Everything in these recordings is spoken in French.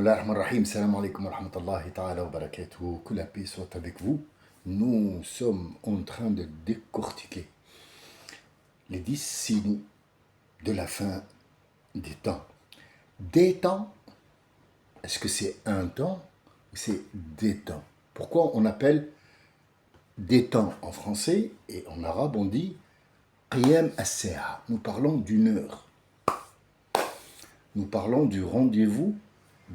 Bismillah ar-Rahman ar-Rahim, salam alaikum wa rahmatullahi ta'ala wa barakatuh, que la paix soit avec vous. Nous sommes en train de décortiquer les 10 signes de la fin des temps. Des temps, est-ce que c'est un temps ou c'est des temps? Pourquoi on appelle des temps en français et en arabe on dit Qiyam as-Sa'a? Nous parlons d'une heure. Nous parlons du rendez-vous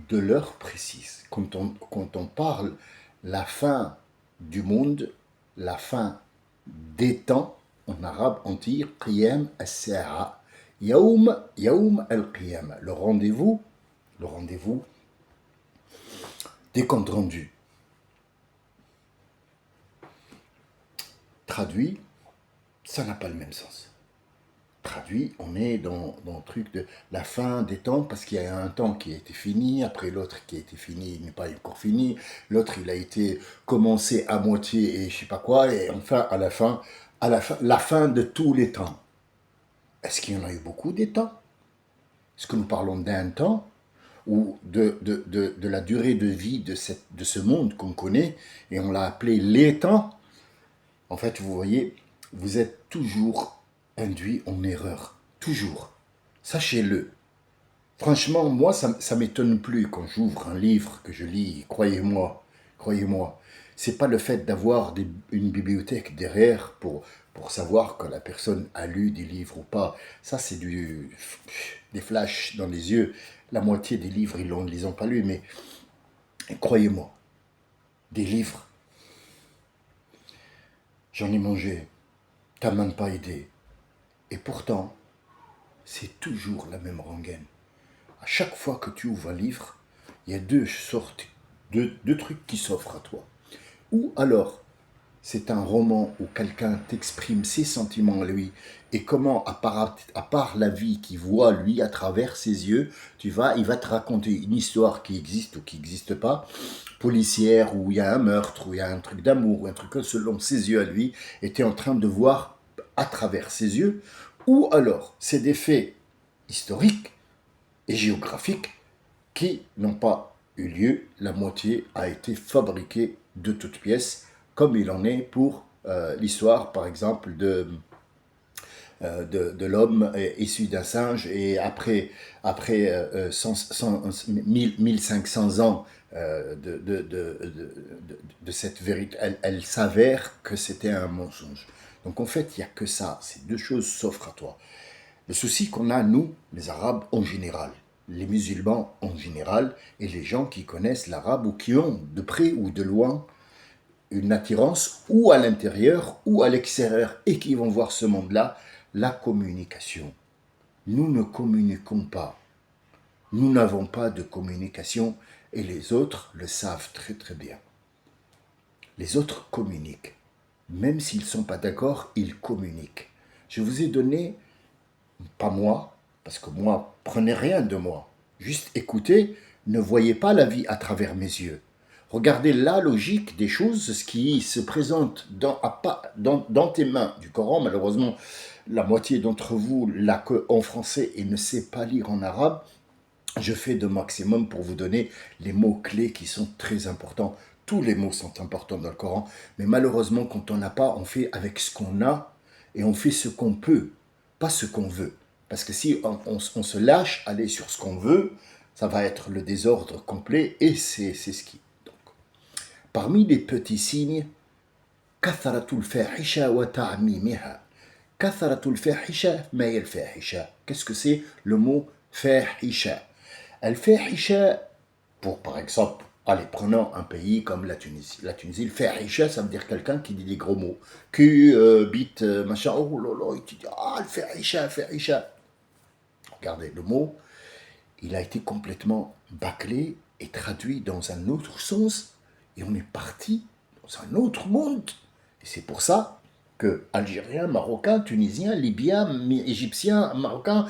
de l'heure précise. Quand on parle la fin du monde, la fin des temps, en arabe on dit Qiyam as-Sa'a. Yaoum al-Qiyam. Le rendez-vous des comptes rendus. Traduit, ça n'a pas le même sens. Traduit, on est dans le truc de la fin des temps, parce qu'il y a un temps qui a été fini, après l'autre qui a été fini, il n'est pas encore fini, l'autre il a été commencé à moitié et je sais pas quoi, et enfin la fin de tous les temps. Est-ce qu'il y en a eu beaucoup des temps? Est-ce que nous parlons d'un temps ou de la durée de vie de ce monde qu'on connaît, et on l'a appelé les temps? En fait, vous voyez, vous êtes toujours induit en erreur. Toujours. Sachez-le. Franchement, moi, ça ne m'étonne plus quand j'ouvre un livre que je lis. Croyez-moi. Croyez-moi. C'est pas le fait d'avoir une bibliothèque derrière pour savoir que la personne a lu des livres ou pas. Ça, c'est des flashs dans les yeux. La moitié des livres, ils ne les ont pas lus. Mais croyez-moi, des livres, j'en ai mangé. T'as même pas idée. Et pourtant, c'est toujours la même rengaine. À chaque fois que tu ouvres un livre, il y a deux sortes, deux trucs qui s'offrent à toi. Ou alors, c'est un roman où quelqu'un t'exprime ses sentiments à lui, et comment, à part la vie qu'il voit, lui, à travers ses yeux, il va te raconter une histoire qui existe ou qui n'existe pas, policière, où il y a un meurtre, où il y a un truc d'amour, ou un truc selon ses yeux à lui, et tu es en train de voir à travers ses yeux. Ou alors, c'est des faits historiques et géographiques qui n'ont pas eu lieu. La moitié a été fabriquée de toutes pièces, comme il en est pour l'histoire, par exemple, de l'homme issu d'un singe, et après 1500 ans de cette vérité, elle s'avère que c'était un mensonge. Donc en fait, il n'y a que ça, ces deux choses s'offrent à toi. Le souci qu'on a, nous, les Arabes en général, les musulmans en général, et les gens qui connaissent l'arabe ou qui ont, de près ou de loin, une attirance ou à l'intérieur ou à l'extérieur et qui vont voir ce monde-là, la communication. Nous ne communiquons pas. Nous n'avons pas de communication, et les autres le savent très très bien. Les autres communiquent. Même s'ils ne sont pas d'accord, ils communiquent. Je vous ai donné, pas moi, parce que moi, prenez rien de moi. Juste écoutez, ne voyez pas la vie à travers mes yeux. Regardez la logique des choses, ce qui se présente dans tes mains du Coran. Malheureusement, la moitié d'entre vous l'a que en français et ne sait pas lire en arabe. Je fais de maximum pour vous donner les mots-clés qui sont très importants. Tous les mots sont importants dans le Coran, mais malheureusement, quand on n'a pas, on fait avec ce qu'on a, et on fait ce qu'on peut, pas ce qu'on veut. Parce que si on se lâche aller sur ce qu'on veut, ça va être le désordre complet, et c'est ce qui... Donc, parmi les petits signes, kathratul fahisha wa ta'mimiha. Kathratul fahisha ma hiya al-fahisha. Qu'est-ce que c'est le mot fahisha? Al-fahisha, pour par exemple, allez, prenons un pays comme la Tunisie. La Tunisie, le fahisha, ça veut dire quelqu'un qui dit des gros mots. Cul, bite, machin, oh là là, et tu dis, ah, le fahisha, fahisha. Regardez, le mot, il a été complètement bâclé et traduit dans un autre sens, et on est parti dans un autre monde. Et c'est pour ça que Algériens, Marocains, Tunisiens, Libyens, Égyptiens, Marocains,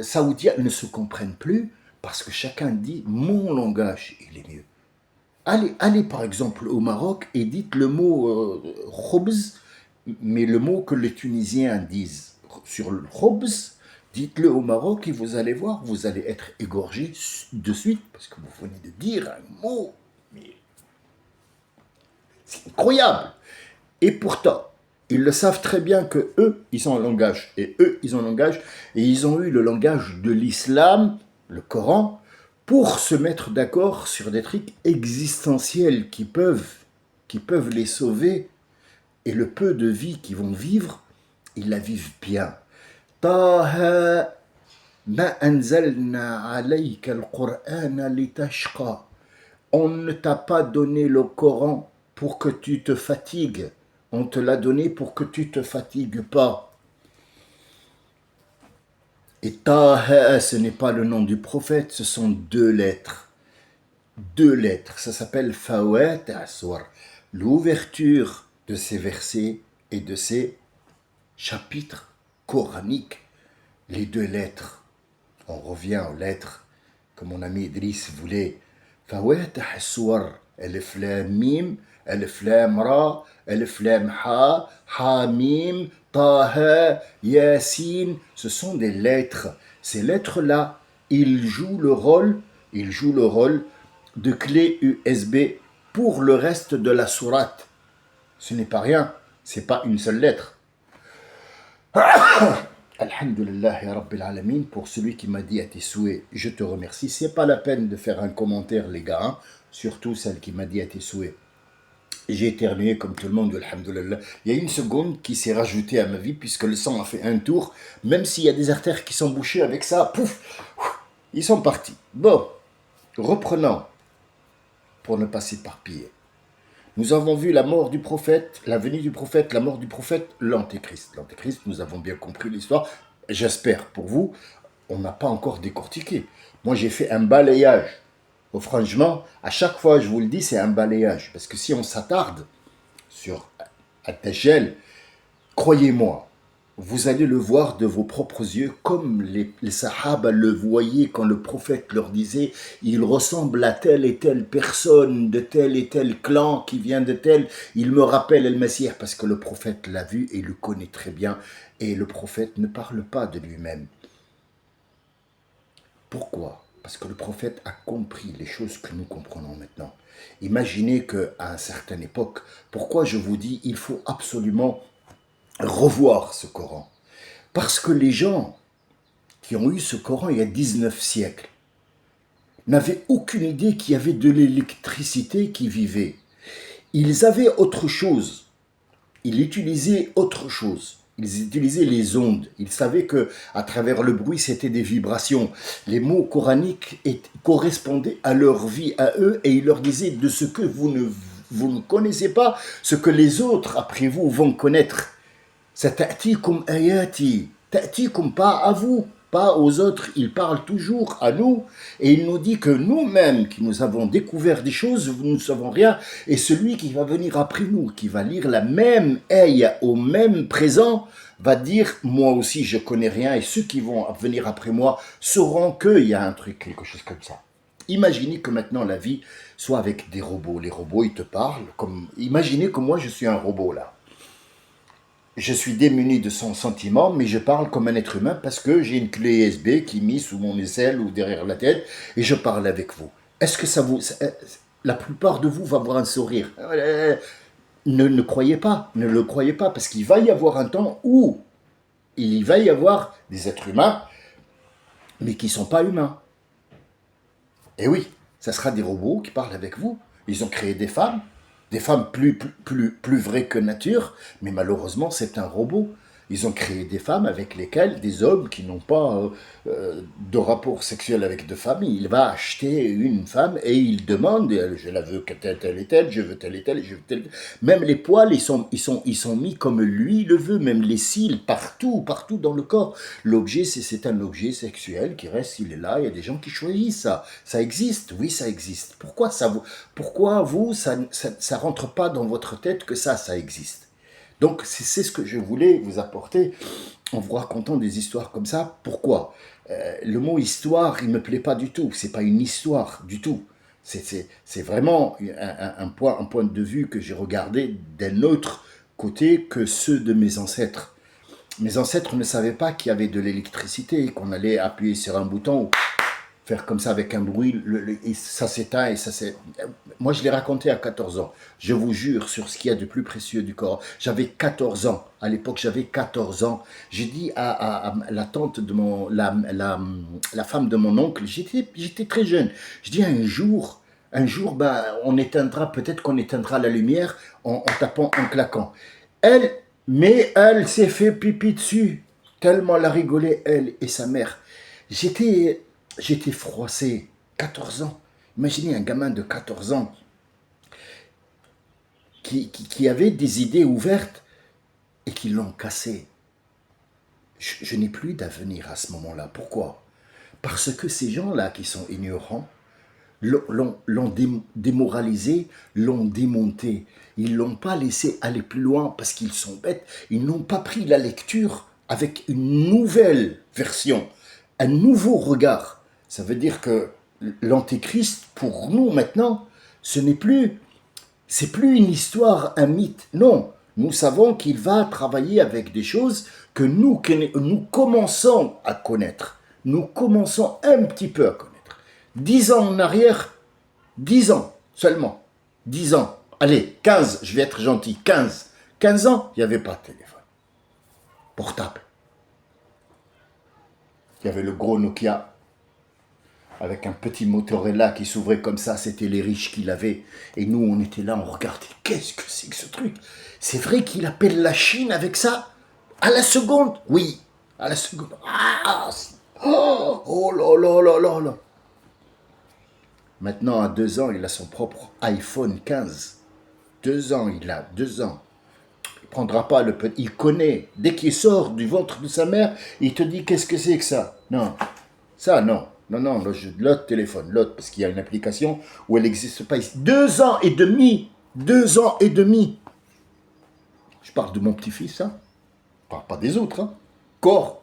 Saoudiens ne se comprennent plus, parce que chacun dit mon langage, il est mieux. Allez par exemple au Maroc et dites le mot khobz, mais le mot que les Tunisiens disent sur le khobz, Dites-le au Maroc et vous allez voir, vous allez être égorgé de suite parce que vous venez de dire un mot. Mais c'est incroyable. Et pourtant, ils le savent très bien que eux, ils ont un langage. Et eux, ils ont un langage. Et ils ont eu le langage de l'islam, le Coran, pour se mettre d'accord sur des trucs existentiels qui peuvent les sauver. Et le peu de vie qu'ils vont vivre, ils la vivent bien. Taha ma anzalna alayka al-Qur'ana litashqa. On ne t'a pas donné le Coran pour que tu te fatigues. On te l'a donné pour que tu te fatigues pas. Et Taha, ce n'est pas le nom du prophète, ce sont deux lettres. Deux lettres. Ça s'appelle Fawat Aswar. L'ouverture de ces versets et de ces chapitres coraniques. Les deux lettres. On revient aux lettres que mon ami Idriss voulait. Fawat Aswar. Alif Lam Mim. Alif Lam Ra. Alif Lam Ha. Ha Mim. Taha, Yassine, ce sont des lettres. Ces lettres-là, ils jouent le rôle de clé USB pour le reste de la sourate. Ce n'est pas rien, c'est pas une seule lettre. Alhamdulillah ya Rabbil Alamin, pour celui qui m'a dit à tes souhaits, je te remercie. C'est pas la peine de faire un commentaire, les gars, hein, surtout celle qui m'a dit à tes souhaits. J'ai éternué comme tout le monde, alhamdoulilah. Il y a une seconde qui s'est rajoutée à ma vie puisque le sang a fait un tour. Même s'il y a des artères qui sont bouchées avec ça, pouf, ils sont partis. Bon, reprenons pour ne pas s'éparpiller. Nous avons vu la mort du prophète, la venue du prophète, la mort du prophète, l'antéchrist. L'antéchrist, nous avons bien compris l'histoire. J'espère pour vous, on n'a pas encore décortiqué. Moi, j'ai fait un balayage. Franchement, à chaque fois, je vous le dis, c'est un balayage. Parce que si on s'attarde sur At-Tajjal, croyez-moi, vous allez le voir de vos propres yeux, comme les Sahaba le voyaient quand le prophète leur disait « Il ressemble à telle et telle personne, de tel et tel clan qui vient de tel. Il me rappelle El-Messie » parce que le prophète l'a vu et le connaît très bien. Et le prophète ne parle pas de lui-même. Pourquoi ? Parce que le prophète a compris les choses que nous comprenons maintenant. Imaginez qu'à une certaine époque, pourquoi je vous dis il faut absolument revoir ce Coran. Parce que les gens qui ont eu ce Coran il y a 19 siècles n'avaient aucune idée qu'il y avait de l'électricité qui vivait. Ils avaient autre chose. Ils utilisaient autre chose. Ils utilisaient les ondes. Ils savaient que, à travers le bruit, c'était des vibrations. Les mots coraniques correspondaient à leur vie, à eux, et ils leur disaient de ce que vous ne connaissez pas, ce que les autres après vous vont connaître. Sata'tikum ayati, ta'tikum, pas à vous, pas aux autres. Il parle toujours à nous et il nous dit que nous-mêmes, qui nous avons découvert des choses, nous ne savons rien. Et celui qui va venir après nous, qui va lire la même ayah au même présent, va dire moi aussi je connais rien et ceux qui vont venir après moi sauront qu'il y a un truc, quelque chose comme ça. Imaginez que maintenant la vie soit avec des robots. Les robots ils te parlent comme. Imaginez que moi je suis un robot là. Je suis démuni de son sentiment, mais je parle comme un être humain parce que j'ai une clé USB qui est mise sous mon aisselle ou derrière la tête et je parle avec vous. Est-ce que ça vous... La plupart de vous va avoir un sourire. Ne croyez pas, ne le croyez pas, parce qu'il va y avoir un temps où il va y avoir des êtres humains, mais qui ne sont pas humains. Et oui, ça sera des robots qui parlent avec vous. Ils ont créé des femmes plus vraies que nature, mais malheureusement c'est un robot. Ils ont créé des femmes avec lesquelles des hommes qui n'ont pas de rapport sexuel avec deux femmes, il va acheter une femme et il demande, je la veux telle et telle, je veux telle et telle, je veux telle. Même les poils, ils sont mis comme lui le veut, même les cils, partout dans le corps. L'objet, c'est un objet sexuel qui reste, il est là, il y a des gens qui choisissent ça. Ça existe, oui ça existe. Pourquoi ça rentre pas dans votre tête que ça existe? Donc, c'est ce que je voulais vous apporter en vous racontant des histoires comme ça. Pourquoi le mot histoire, il ne me plaît pas du tout. Ce n'est pas une histoire du tout. C'est vraiment un point de vue que j'ai regardé d'un autre côté que ceux de mes ancêtres. Mes ancêtres ne savaient pas qu'il y avait de l'électricité, qu'on allait appuyer sur un bouton, faire comme ça avec un bruit, et ça s'éteint et ça s'est... Moi, je l'ai raconté à 14 ans. Je vous jure sur ce qu'il y a de plus précieux du Coran. J'avais 14 ans. À l'époque, j'avais 14 ans. J'ai dit à la tante de la femme de mon oncle, j'étais très jeune. Je dis un jour, ben, on éteindra, peut-être qu'on éteindra la lumière en tapant, en claquant. Elle, mais elle s'est fait pipi dessus. Tellement elle a rigolé, elle et sa mère. J'étais J'étais froissé, 14 ans. Imaginez un gamin de 14 ans qui avait des idées ouvertes et qui l'ont cassé. Je n'ai plus d'avenir à ce moment-là. Pourquoi? Parce que ces gens-là qui sont ignorants l'ont démoralisé, l'ont démonté. Ils ne l'ont pas laissé aller plus loin parce qu'ils sont bêtes. Ils n'ont pas pris la lecture avec une nouvelle version, un nouveau regard. Ça veut dire que l'antéchrist, pour nous maintenant, c'est plus une histoire, un mythe. Non, nous savons qu'il va travailler avec des choses que nous commençons à connaître. Nous commençons un petit peu à connaître. 10 ans en arrière, 10 ans seulement, 10 ans, allez, 15, je vais être gentil, 15 ans, il n'y avait pas de téléphone portable. Il y avait le gros Nokia, avec un petit Motorola qui s'ouvrait comme ça, c'était les riches qui l'avaient. Et nous, on était là, on regardait, qu'est-ce que c'est que ce truc? C'est vrai qu'il appelle la Chine avec ça? À la seconde? Oui, à la seconde. Ah, oh là là là là là. Maintenant, à 2 ans, il a son propre iPhone 15. 2 ans, il a 2 ans. Il ne prendra pas le petit. Il connaît. Dès qu'il sort du ventre de sa mère, il te dit qu'est-ce que c'est que ça? Non. Ça, non. Non, non, l'autre téléphone, l'autre, parce qu'il y a une application où elle n'existe pas ici. 2 ans et demi. 2 ans et demi. Je parle de mon petit-fils, hein. Je parle pas des autres, hein. Corps.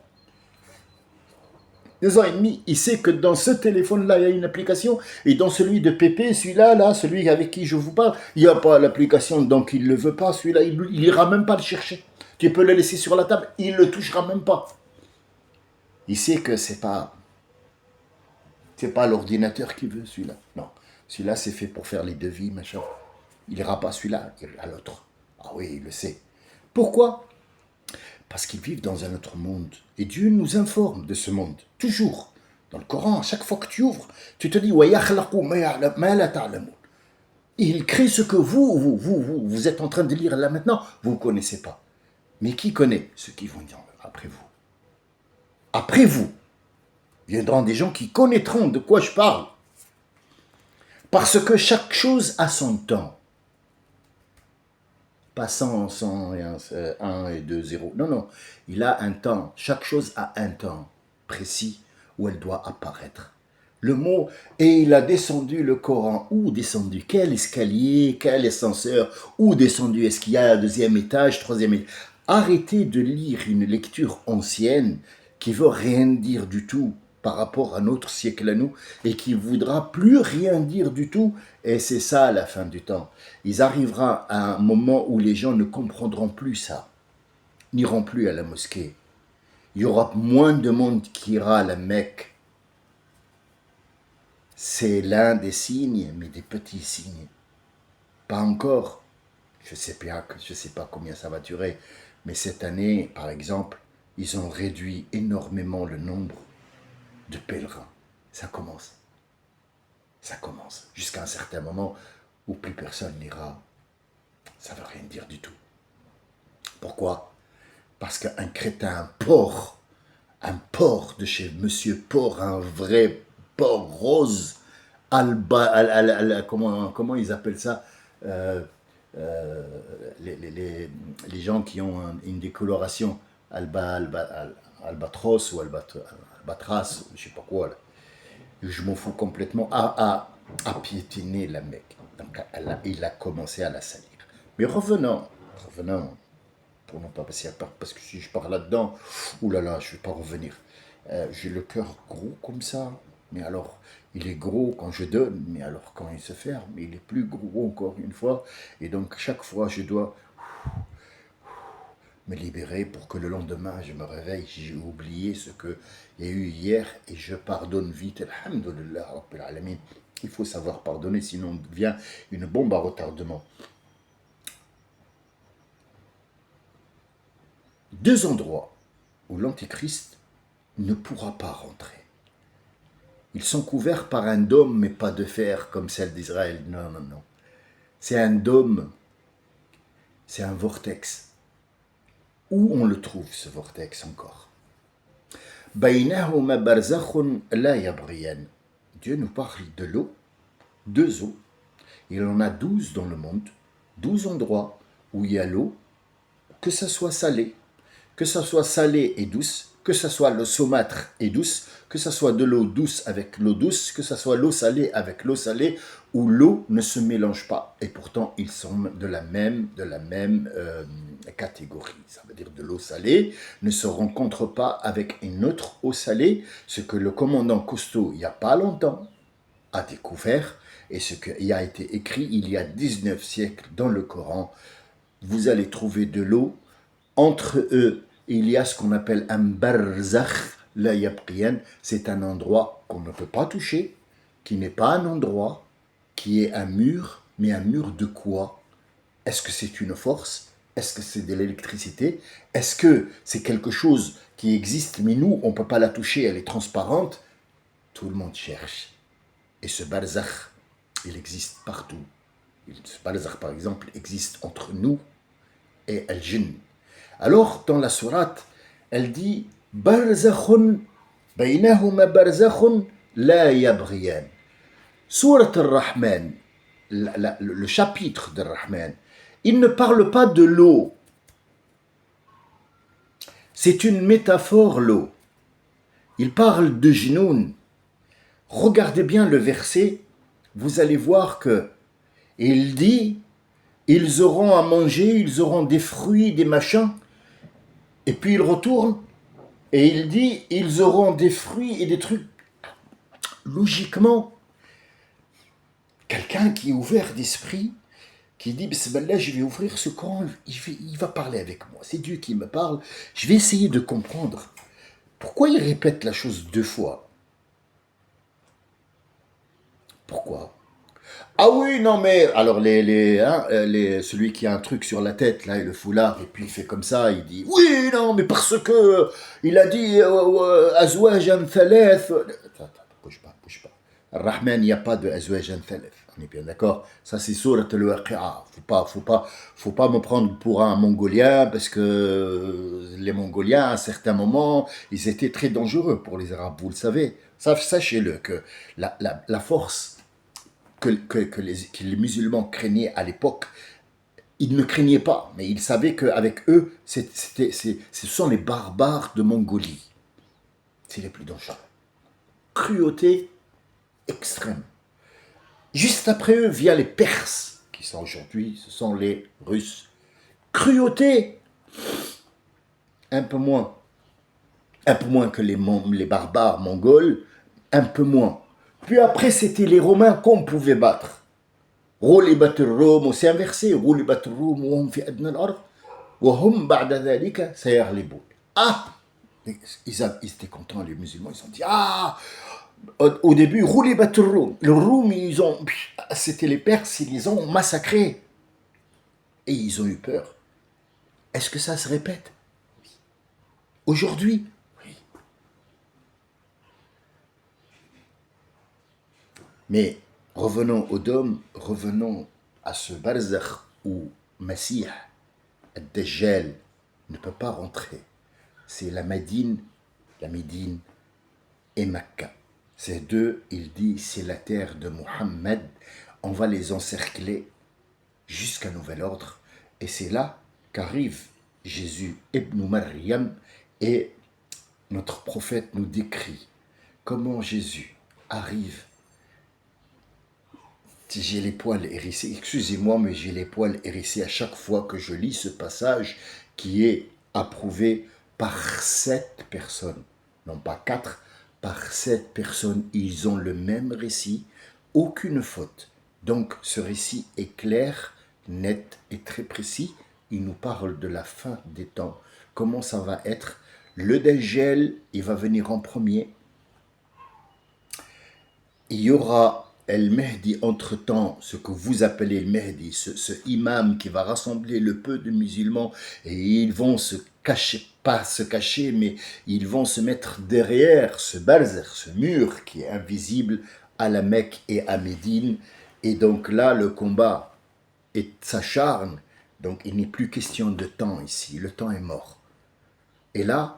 2 ans et demi, il sait que dans ce téléphone-là, il y a une application, et dans celui de Pépé, celui-là, là, celui avec qui je vous parle, il n'y a pas l'application, donc il ne le veut pas, celui-là, il n'ira même pas le chercher. Tu peux le laisser sur la table, il ne le touchera même pas. Il sait que c'est pas l'ordinateur qui veut celui-là. Non, celui-là, c'est fait pour faire les devis, machin. Il n'ira pas celui-là, il ira l'autre. Ah oui, il le sait. Pourquoi? Parce qu'ils vivent dans un autre monde. Et Dieu nous informe de ce monde. Toujours. Dans le Coran, à chaque fois que tu ouvres, tu te dis il crée ce que vous êtes en train de lire là maintenant, vous ne connaissez pas. Mais qui connaît? Ceux qui vont dire après vous. Après vous, viendront des gens qui connaîtront de quoi je parle. Parce que chaque chose a son temps. Pas 100, 100 et 1 et 2, 0. Non, non. Il a un temps. Chaque chose a un temps précis où elle doit apparaître. Le mot, et il a descendu le Coran. Où descendu? Quel escalier? Quel ascenseur? Où descendu? Est-ce qu'il y a un deuxième étage, troisième étage? Arrêtez de lire une lecture ancienne qui veut rien dire du tout par rapport à notre siècle à nous et qui voudra plus rien dire du tout. Et c'est ça la fin du temps. Il arrivera à un moment où les gens ne comprendront plus ça, n'iront plus à la mosquée. Il y aura moins de monde qui ira à la Mecque. C'est l'un des signes, mais des petits signes. Pas encore. Je sais pas combien ça va durer. Mais cette année, par exemple, ils ont réduit énormément le nombre de pèlerins. Ça commence. Ça commence. Jusqu'à un certain moment où plus personne n'ira. Ça ne veut rien dire du tout. Pourquoi? Parce qu'un crétin, un porc de chez Monsieur Porc, un vrai porc rose, comment ils appellent ça? Euh, les gens qui ont une décoloration albatros ou albatras, je sais pas quoi, là. Je m'en fous complètement, à piétiner la Mecque. Donc il a commencé à la salir. Mais revenons, pour ne pas passer à part, parce que si je pars là-dedans, oulala, je ne vais pas revenir. J'ai le cœur gros comme ça, mais alors, il est gros quand je donne, mais alors quand il se ferme, il est plus gros encore une fois, et donc chaque fois je dois me libérer pour que le lendemain je me réveille, j'ai oublié ce qu'il y a eu hier et je pardonne vite. Alhamdulillah, Rabbil Alamin. Il faut savoir pardonner, sinon on devient une bombe à retardement. Deux endroits où l'Antéchrist ne pourra pas rentrer. Ils sont couverts par un dôme, mais pas de fer comme celle d'Israël. Non, non, non. C'est un dôme, c'est un vortex. Où on le trouve, ce vortex, encore? Dieu nous parle de l'eau, deux eaux. Il en a 12 dans le monde, 12 endroits où il y a l'eau, que ça soit salé et douce, que ça soit l'eau saumâtre et douce, que ça soit de l'eau douce avec l'eau douce, que ça soit l'eau salée avec l'eau salée, où l'eau ne se mélange pas. Et pourtant, ils sont de la même catégorie. Ça veut dire de l'eau salée ne se rencontre pas avec une autre eau salée, ce que le commandant Cousteau, il n'y a pas longtemps, a découvert, et ce qui a été écrit il y a 19 siècles dans le Coran. Vous allez trouver de l'eau. Entre eux, il y a ce qu'on appelle un barzakh, la yabqiyan. C'est un endroit qu'on ne peut pas toucher, qui n'est pas un endroit, qui est un mur, mais un mur de quoi? Est-ce que c'est une force? Est-ce que c'est de l'électricité? Est-ce que c'est quelque chose qui existe, mais nous, on ne peut pas la toucher, elle est transparente? Tout le monde cherche. Et ce barzakh, il existe partout. Ce barzakh, par exemple, existe entre nous et al-jinn. Alors, dans la sourate, elle dit Barzakhun, baynahuma barzakhun la yabriyan. Sourate al-Rahman, le chapitre de Rahman, il ne parle pas de l'eau. C'est une métaphore, l'eau. Il parle de Jnoun. Regardez bien le verset, vous allez voir que il dit ils auront à manger, ils auront des fruits, des machins. Et puis il retourne et il dit ils auront des fruits et des trucs. Logiquement, quelqu'un qui est ouvert d'esprit, qui dit Bismillah, je vais ouvrir ce Coran, il va parler avec moi. C'est Dieu qui me parle. Je vais essayer de comprendre. Pourquoi il répète la chose deux fois? Pourquoi? Ah oui, non mais, alors celui qui a un truc sur la tête, là, et le foulard, et puis il fait comme ça, il dit, oui, non, mais parce que, il a dit, Azwajan Thaleth. Attends, bouge pas, bouge pas. Ar-Rahman, il n'y a pas de Azwajan Thaleth, on est bien d'accord? Ça c'est Surat al-Waqi'a. Faut pas me prendre pour un Mongolien, parce que les Mongoliens, à un certain moment, ils étaient très dangereux pour les Arabes, vous le savez. Sachez-le, que la force que les musulmans craignaient à l'époque, ils ne craignaient pas, mais ils savaient qu'avec eux, ce sont les barbares de Mongolie. C'est les plus dangereux. Cruauté extrême. Juste après eux, via les Perses, qui sont aujourd'hui, ce sont les Russes. Cruauté, un peu moins que les barbares mongols, un peu moins. Puis après, c'était les Romains qu'on pouvait battre. غُلِبَتِ الرُّومُ, c'est inversé. غُلِبَتِ الرُّومُ وَهُمْ فِي أَدْنَى الْأَرْضِ وَهُمْ بَعْدَ ذَلِكَ سَيَغْلِبُونَ. Ah, ils étaient contents, les musulmans. Ils ont dit, ah, au début, غُلِبَتِ الرُّومُ. Le Roum, c'était les Perses, ils les ont massacrés. Et ils ont eu peur. Est-ce que ça se répète? Aujourd'hui? Oui. Mais revenons au dôme, revenons à ce barzakh où Masih, Ad-Dajjal, ne peut pas rentrer. C'est la Médine et Mecca. Ces deux, il dit, c'est la terre de Muhammad. On va les encercler jusqu'à nouvel ordre. Et c'est là qu'arrive Jésus ibn Maryam et notre prophète nous décrit comment Jésus arrive. J'ai les poils hérissés, excusez-moi, mais j'ai les poils hérissés à chaque fois que je lis ce passage qui est approuvé par 7 personnes, non pas 4, par 7 personnes. Ils ont le même récit, aucune faute. Donc ce récit est clair, net et très précis il nous parle de la fin des temps. Comment ça va être? Le Dajjal, il va venir en premier. Il y aura El Mehdi entre-temps, ce que vous appelez le Mehdi, ce imam qui va rassembler le peu de musulmans et ils vont se cacher, pas se cacher, mais ils vont se mettre derrière ce barzer, ce mur qui est invisible à la Mecque et à Médine. Et donc là, le combat s'acharne. Donc il n'est plus question de temps ici, le temps est mort. Et là,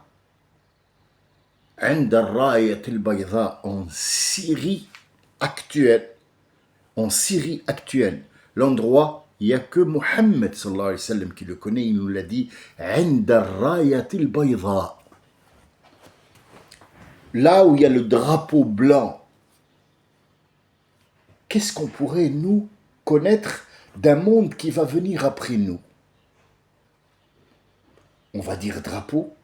عند الراية البيضاء en Syrie actuelle, l'endroit, il n'y a que Mohammed sallallahu alayhi wa sallam qui le connaît, il nous l'a dit, عند الراية البيضاء. Là où il y a le drapeau blanc, qu'est-ce qu'on pourrait nous connaître d'un monde qui va venir après nous? On va dire drapeau.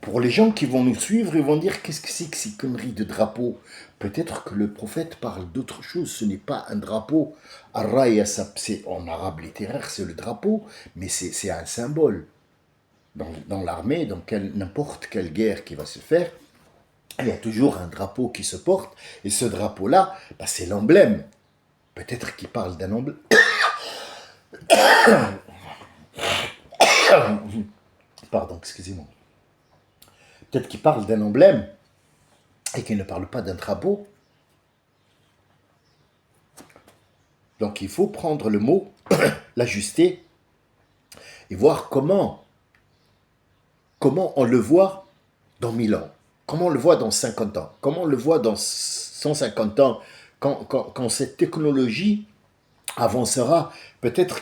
Pour les gens qui vont nous suivre, ils vont dire qu'est-ce que c'est que ces conneries de drapeau? Peut-être que le prophète parle d'autre chose, ce n'est pas un drapeau. Ar-Raya, c'est en arabe littéraire, c'est le drapeau, mais c'est un symbole. Dans l'armée, dans n'importe quelle guerre qui va se faire, il y a toujours un drapeau qui se porte, et ce drapeau-là, bah, c'est l'emblème. Peut-être qu'il parle d'un emblème. Pardon, excusez-moi. Peut-être qu'il parle d'un emblème et qu'il ne parle pas d'un drapeau. Donc il faut prendre le mot, l'ajuster et voir comment on le voit dans 1000 ans, comment on le voit dans 50 ans, comment on le voit dans 150 ans, quand cette technologie avancera. Peut-être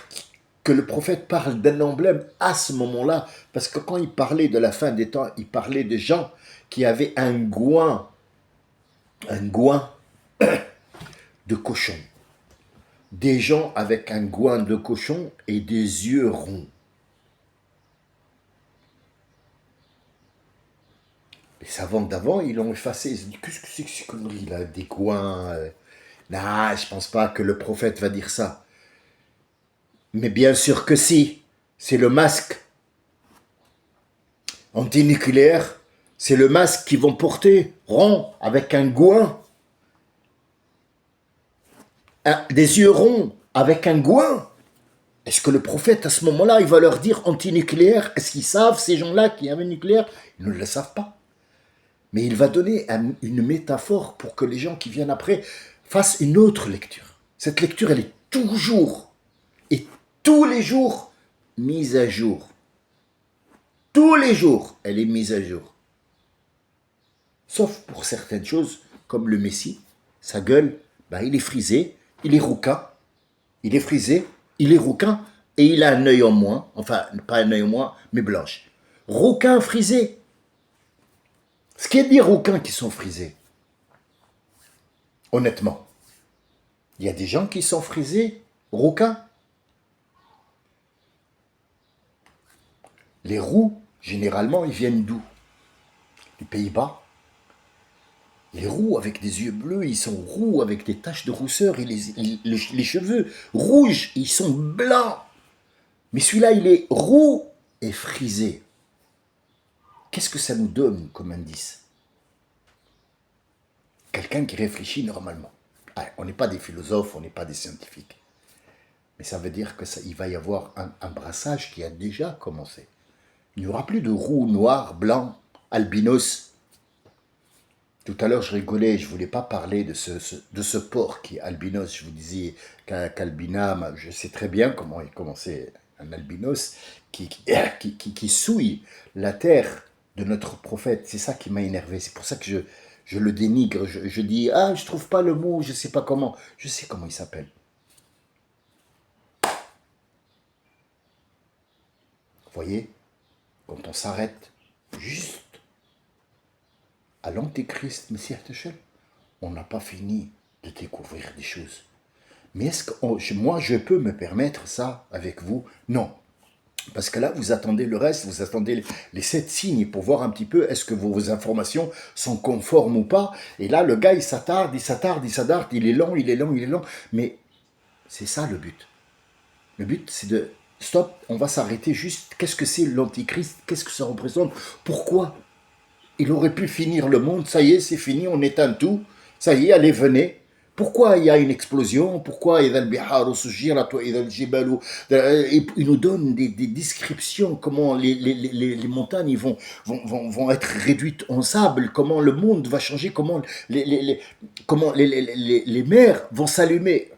que le prophète parle d'un emblème à ce moment-là, parce que quand il parlait de la fin des temps, il parlait de gens qui avaient un goin de cochon. Des gens avec un goin de cochon et des yeux ronds. Les savants d'avant, ils l'ont effacé. Ils se disent, qu'est-ce que c'est que ces conneries là, des goins Non, je pense pas que le prophète va dire ça. Mais bien sûr que si, c'est le masque antinucléaire, c'est le masque qu'ils vont porter, rond, avec un goin. Des yeux ronds, avec un goin. Est-ce que le prophète, à ce moment-là, il va leur dire antinucléaire? Est-ce qu'ils savent, ces gens-là, qu'il y avait nucléaire? Ils ne le savent pas. Mais il va donner une métaphore pour que les gens qui viennent après fassent une autre lecture. Cette lecture, elle est toujours et tous les jours mise à jour. Tous les jours, elle est mise à jour. Sauf pour certaines choses, comme le Messie, sa gueule, bah, il est frisé, il est rouquin, il est frisé, il est rouquin, et il a un œil en moins, enfin, pas un œil en moins, mais blanche. Rouquin frisé. Ce qui est des rouquins qui sont frisés. Honnêtement. Il y a des gens qui sont frisés, rouquins. Les roux, généralement, ils viennent d'où? Les Pays-Bas. Les roux avec des yeux bleus, ils sont roux avec des taches de rousseur et les cheveux rouges, ils sont blancs. Mais celui-là, il est roux et frisé. Qu'est-ce que ça nous donne comme indice? Quelqu'un qui réfléchit normalement. On n'est pas des philosophes, on n'est pas des scientifiques. Mais ça veut dire qu'il va y avoir un brassage qui a déjà commencé. Il n'y aura plus de roux, noir, blanc, albinos. Tout à l'heure, je rigolais, je ne voulais pas parler de ce porc qui est albinos. Je vous disais qu'albina, je sais très bien comment c'est un albinos qui souille la terre de notre prophète. C'est ça qui m'a énervé. C'est pour ça que je le dénigre. Je dis, je ne trouve pas le mot, je ne sais pas comment. Je sais comment il s'appelle. Vous voyez, quand on s'arrête juste à l'Antéchrist, Messie Tachel, on n'a pas fini de découvrir des choses. Mais est-ce que moi, je peux me permettre ça avec vous? Non. Parce que là, vous attendez le reste, vous attendez les 7 signes pour voir un petit peu est-ce que vos informations sont conformes ou pas. Et là, le gars, il s'attarde, il est lent. Mais c'est ça le but. Le but, c'est Stop, on va s'arrêter juste. Qu'est-ce que c'est l'antichrist? Qu'est-ce que ça représente? Pourquoi? Il aurait pu finir le monde, ça y est, c'est fini, on éteint tout. Ça y est, allez, venez. Pourquoi il y a une explosion? Pourquoi il nous donne des descriptions, comment les montagnes vont être réduites en sable, comment le monde va changer, comment les mers vont s'allumer.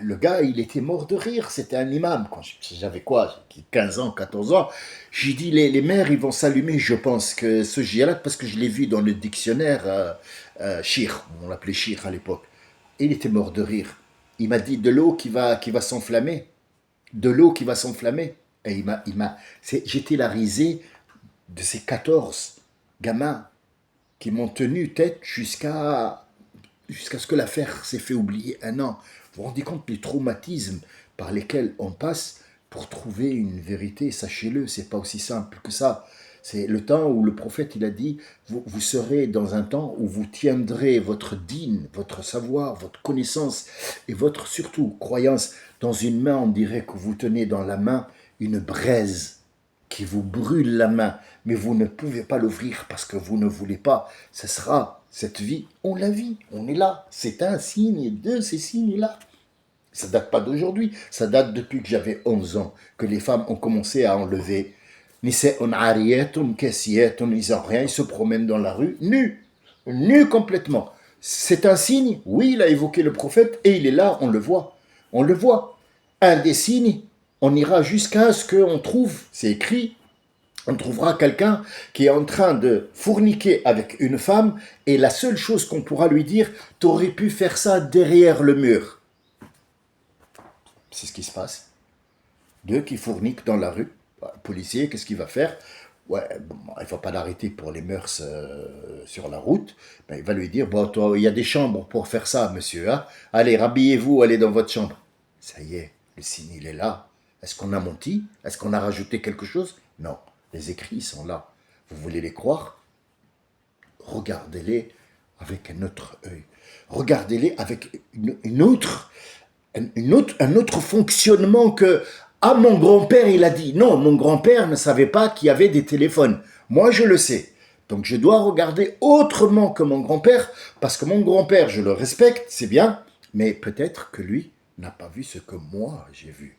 Le gars, il était mort de rire, c'était un imam. Quand j'avais quoi, 15 ans, 14 ans, j'ai dit les mers, ils vont s'allumer, je pense que ce djihad, parce que je l'ai vu dans le dictionnaire Shir, on l'appelait Shir à l'époque. Il était mort de rire. Il m'a dit de l'eau qui va s'enflammer. De l'eau qui va s'enflammer. Et j'étais la risée de ces 14 gamins qui m'ont tenu tête jusqu'à ce que l'affaire s'est fait oublier un an. Vous vous rendez compte des traumatismes par lesquels on passe pour trouver une vérité? Sachez-le, c'est pas aussi simple que ça. C'est le temps où le prophète il a dit vous serez dans un temps où vous tiendrez votre dîne, votre savoir, votre connaissance et votre surtout croyance dans une main. On dirait que vous tenez dans la main une braise qui vous brûle la main, mais vous ne pouvez pas l'ouvrir parce que vous ne voulez pas. Ce sera cette vie, on la vit, on est là. C'est un signe de ces signes-là. Ça date pas d'aujourd'hui, ça date depuis que j'avais 11 ans, que les femmes ont commencé à enlever. Nisa'un ariyatun kasiyatun, ils n'ont rien, ils se promènent dans la rue, nus, nus complètement. C'est un signe, oui, il a évoqué le prophète, et il est là, on le voit. On le voit. Un des signes, on ira jusqu'à ce qu'on trouve, c'est écrit, on trouvera quelqu'un qui est en train de fourniquer avec une femme, et la seule chose qu'on pourra lui dire, t'aurais pu faire ça derrière le mur. C'est ce qui se passe. Deux qui fourniquent dans la rue. Le policier, qu'est-ce qu'il va faire? Ouais, bon, il ne va pas l'arrêter pour les mœurs sur la route. Ben, il va lui dire, bon, toi, il y a des chambres pour faire ça, monsieur. Hein? Allez, rhabillez-vous, allez dans votre chambre. Ça y est, le signe, il est là. Est-ce qu'on a menti? Est-ce qu'on a rajouté quelque chose? Non, les écrits sont là. Vous voulez les croire? Regardez-les avec un autre œil. Regardez-les avec un autre fonctionnement que ah, mon grand-père, il a dit. Non, mon grand-père ne savait pas qu'il y avait des téléphones. Moi, je le sais. Donc, je dois regarder autrement que mon grand-père, parce que mon grand-père, je le respecte, c'est bien, mais peut-être que lui n'a pas vu ce que moi, j'ai vu.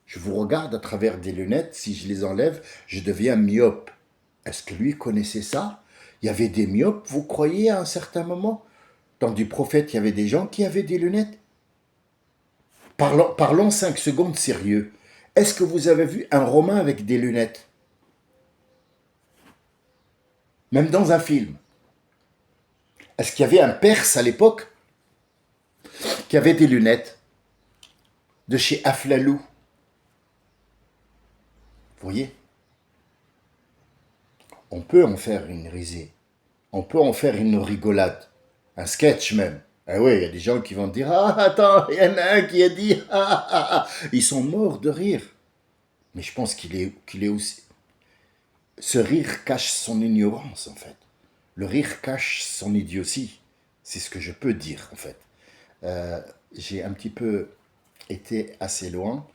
Je vous regarde à travers des lunettes, si je les enlève, je deviens myope. Est-ce que lui connaissait ça? Il y avait des myopes, vous croyez, à un certain moment? Dans du prophète, il y avait des gens qui avaient des lunettes. Parlons 5 secondes sérieux. Est-ce que vous avez vu un Romain avec des lunettes? Même dans un film. Est-ce qu'il y avait un Perse à l'époque qui avait des lunettes de chez Aflalou? Vous voyez? On peut en faire une risée. On peut en faire une rigolade. Un sketch même. Ah oui, il y a des gens qui vont dire ah, attends, il y en a un qui a dit ah, ah, ah. Ils sont morts de rire. Mais je pense qu'il est aussi. Ce rire cache son ignorance, en fait. Le rire cache son idiotie. C'est ce que je peux dire, en fait. J'ai un petit peu été assez loin.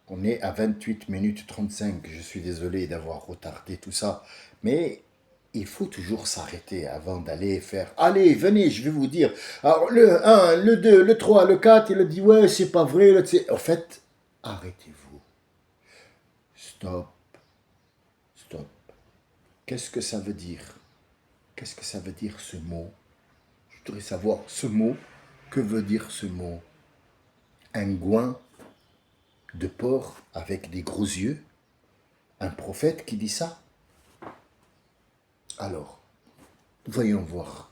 On est à 28 minutes 35. Je suis désolé d'avoir retardé tout ça. Mais il faut toujours s'arrêter avant d'aller faire. Allez, venez, je vais vous dire. Alors, le 1, le 2, le 3, le 4, il a dit ouais, c'est pas vrai. En fait, arrêtez-vous. Stop. Stop. Qu'est-ce que ça veut dire? Qu'est-ce que ça veut dire ce mot? Je voudrais savoir ce mot. Que veut dire ce mot? Un goin de porc avec des gros yeux? Un prophète qui dit ça? Alors, voyons voir.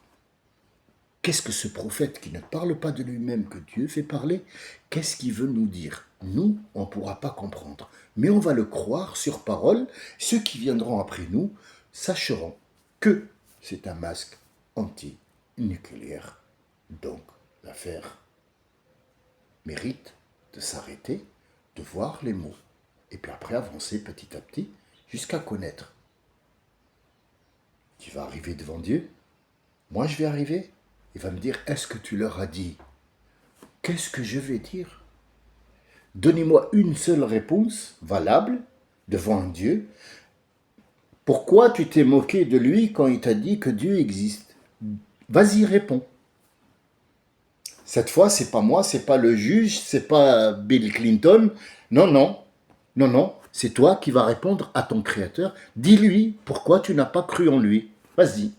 Qu'est-ce que ce prophète qui ne parle pas de lui-même, que Dieu fait parler, qu'est-ce qu'il veut nous dire? Nous, on ne pourra pas comprendre. Mais on va le croire sur parole. Ceux qui viendront après nous sacheront que c'est un masque anti-nucléaire. Donc, l'affaire mérite de s'arrêter, de voir les mots, et puis après avancer petit à petit jusqu'à connaître. Tu vas arriver devant Dieu, moi je vais arriver, il va me dire, est-ce que tu leur as dit? Qu'est-ce que je vais dire? Donnez-moi une seule réponse valable devant un Dieu. Pourquoi tu t'es moqué de lui quand il t'a dit que Dieu existe? Vas-y, réponds. Cette fois, c'est pas moi, c'est pas le juge, c'est pas Bill Clinton. Non, non, non, non. C'est toi qui vas répondre à ton créateur. Dis-lui pourquoi tu n'as pas cru en lui. Vas-y.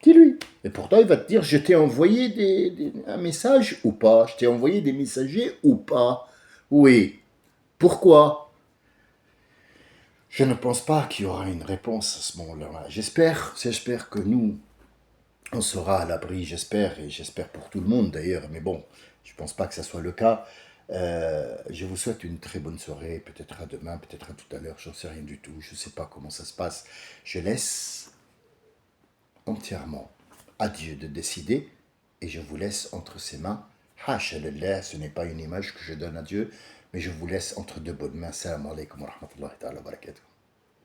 Dis-lui. Et pourtant, il va te dire, je t'ai envoyé un message ou pas? Je t'ai envoyé des messagers ou pas? Oui. Pourquoi? Je ne pense pas qu'il y aura une réponse à ce moment-là. J'espère que nous, on sera à l'abri, j'espère, et j'espère pour tout le monde d'ailleurs, mais bon, je ne pense pas que ça soit le cas. Je vous souhaite une très bonne soirée, peut-être à demain, peut-être à tout à l'heure, j'en sais rien du tout, je ne sais pas comment ça se passe. Je laisse entièrement à Dieu de décider, et je vous laisse entre ses mains. Hasha lillah, ce n'est pas une image que je donne à Dieu, mais je vous laisse entre deux bonnes mains. Salam alaikum wa rahmatullahi wa barakatuh.